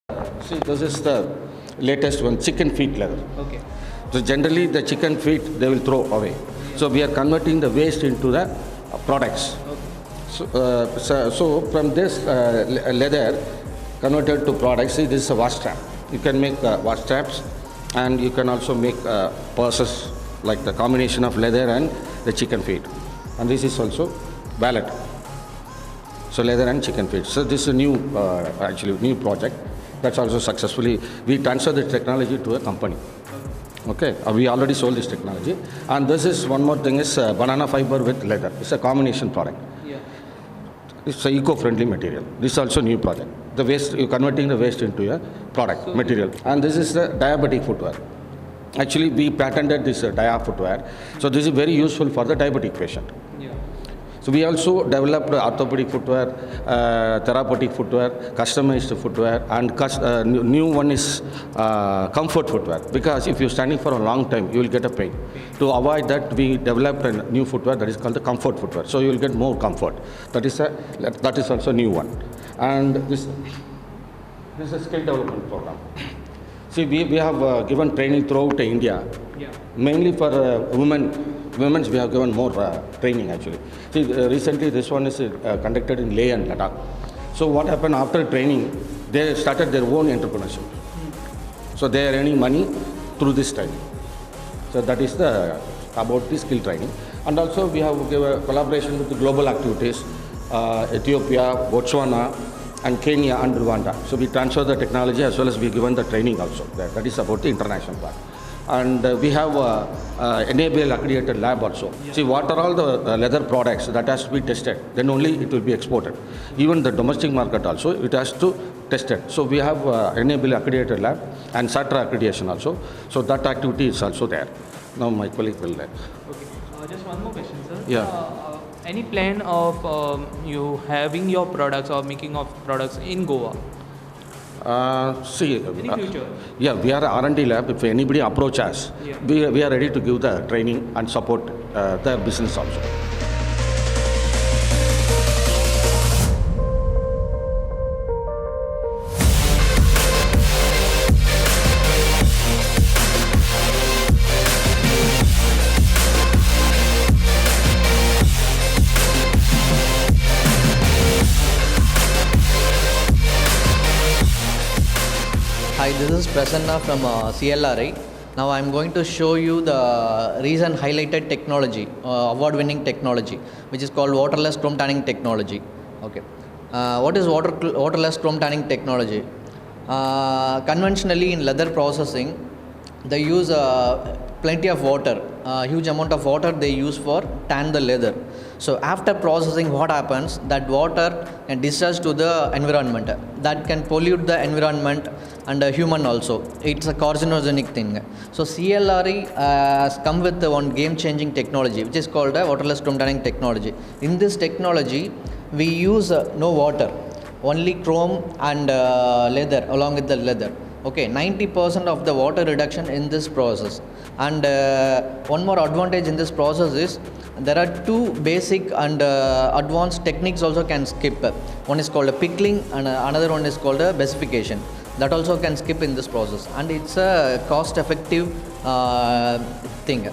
See, this is the latest one, chicken feet leather. Okay. So generally the chicken feet they will throw away. So we are converting the waste into the products. So from this leather converted to products, see this is a wash strap. You can make wash straps, and you can also make purses like the combination of leather and the chicken feet. And this is also wallet. So leather and chicken feet. So this is a new, actually new project. That's also successfully, we transfer the technology to a company. Okay, we already sold this technology. And this is one more thing is banana fiber with leather. It's a combination product. Yeah. It's an eco-friendly material. This is also new project. The waste, you're converting the waste into a product, material. And this is the diabetic footwear. Actually, we patented this dia footwear. So this is very useful for the diabetic patient. Yeah. So we also developed orthopedic footwear, therapeutic footwear, customized footwear, and new one is comfort footwear. Because if you're standing for a long time, you will get a pain. To avoid that, we developed a new footwear that is called the comfort footwear. So you will get more comfort. That is also a new one. And this is a skill development program. See, we have given training throughout India, mainly for women. Women's we have given more training actually. See, recently this one is conducted in Leh and Ladakh. So what happened after training, they started their own entrepreneurship. So they are earning money through this training. So that is about the skill training. And also we have given collaboration with the global activities, Ethiopia, Botswana, and Kenya and Rwanda. So we transfer the technology as well as we given the training also. That is about the international part. And we have enable accredited lab also. Yeah. See, what are all the leather products that has to be tested, then only it will be exported. Even the domestic market also, it has to test it. So we have enable accredited lab and SATRA accreditation also. So that activity is also there. Now my colleague will. Okay. Just one more question, sir. Yeah. Any plan of you having your products or making of products in Goa? See, Any future? Yeah, we are a R&D lab. If anybody approach us, we are ready to give the training and support their business also. Hi, this is Prasanna from CLRI. Now I'm going to show you the recent highlighted technology, award-winning technology, which is called waterless chrome tanning technology. Okay. What is waterless chrome tanning technology? Conventionally in leather processing, they use plenty of water, huge amount of water they use for tan the leather. So after processing, what happens? That water can discharge to the environment. That can pollute the environment and human also. It's a carcinogenic thing. So CLRE has come with one game-changing technology, which is called a waterless chrome tanning technology. In this technology, we use no water, only chrome and leather along with the leather. Okay, 90% of the water reduction in this process. And one more advantage in this process is there are two basic and advanced techniques also can skip. One is called a pickling and another one is called a basification. That also can skip in this process, and it's a cost effective thing.